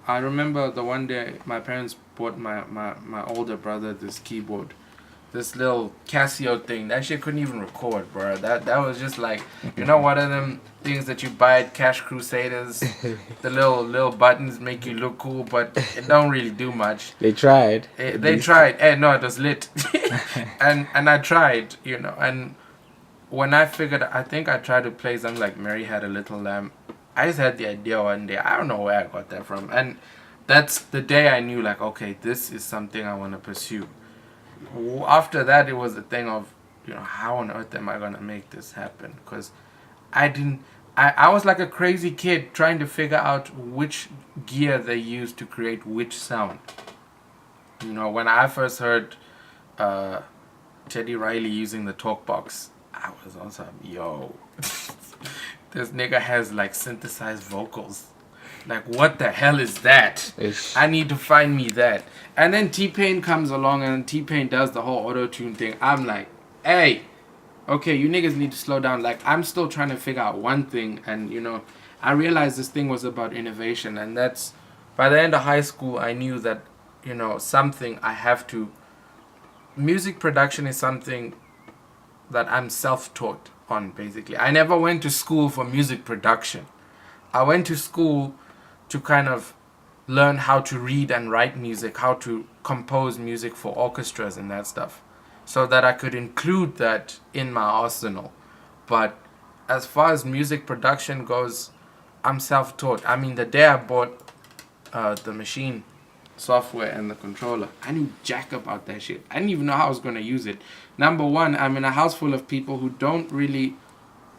I remember the one day my parents bought my older brother this keyboard. This little Casio thing. That shit couldn't even record, bro. That was just like, one of them things that you buy at Cash Crusaders. The little buttons make you look cool, but it don't really do much. They tried. They tried. No, it was lit. and I tried, and when I figured, I think I tried to play something like Mary Had a Little Lamb. I just had the idea one day. I don't know where I got that from. And that's the day I knew, like, okay, this is something I want to pursue. After that, it was a thing of, how on earth am I going to make this happen? Because I was like a crazy kid trying to figure out which gear they used to create which sound. When I first heard Teddy Riley using the talk box, I was also, yo, this nigga has like synthesized vocals. Like, what the hell is that? Ish. I need to find me that. And then T-Pain comes along and T-Pain does the whole auto-tune thing. I'm like, hey, okay, you niggas need to slow down. Like, I'm still trying to figure out one thing. And, I realized this thing was about innovation. And that's, by the end of high school, I knew that, something I have to... Music production is something that I'm self-taught on, basically. I never went to school for music production. I went to school to kind of learn how to read and write music, how to compose music for orchestras and that stuff, so that I could include that in my arsenal. But as far as music production goes, I'm self-taught. I mean, the day I bought the machine software and the controller, I knew jack about that shit. I didn't even know how I was going to use it. Number one, I'm in a house full of people who don't really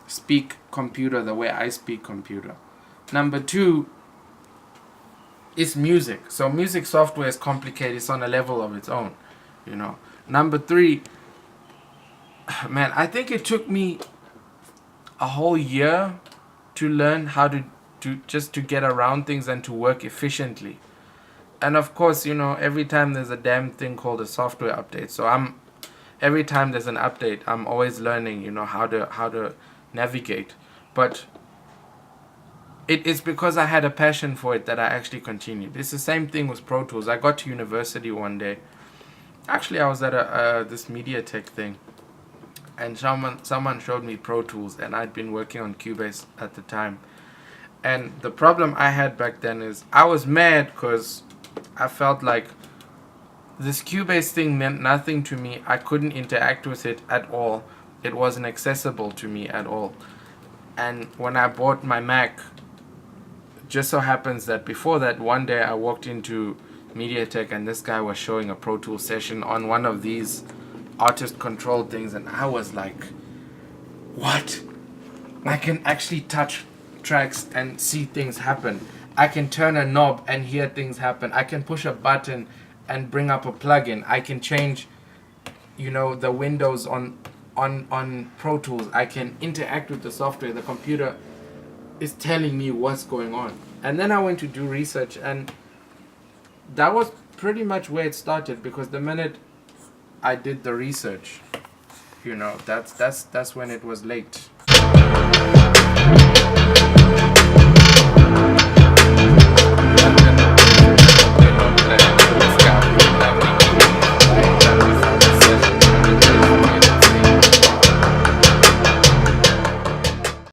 speak computer the way I speak computer. Number two, it's music. So music software is complicated. It's on a level of its own, Number three, man, I think it took me a whole year to learn how to just to get around things and to work efficiently. And of course, every time there's a damn thing called a software update. So every time there's an update, I'm always learning, how to navigate. But it is because I had a passion for it that I actually continued. It's the same thing with Pro Tools. I got to university one day. Actually, I was at this MediaTek thing, and someone showed me Pro Tools, and I'd been working on Cubase at the time. And the problem I had back then is I was mad because I felt like this Cubase thing meant nothing to me. I couldn't interact with it at all. It wasn't accessible to me at all. And when I bought my Mac, just so happens that before that, one day I walked into MediaTek and this guy was showing a Pro Tools session on one of these artist control things, and I was like, what? I can actually touch tracks and see things happen. I can turn a knob and hear things happen. I can push a button and bring up a plugin. I can change, the windows on Pro Tools. I can interact with the software. The computer is telling me what's going on. And then I went to do research, and that was pretty much where it started, because the minute I did the research, that's when it was late.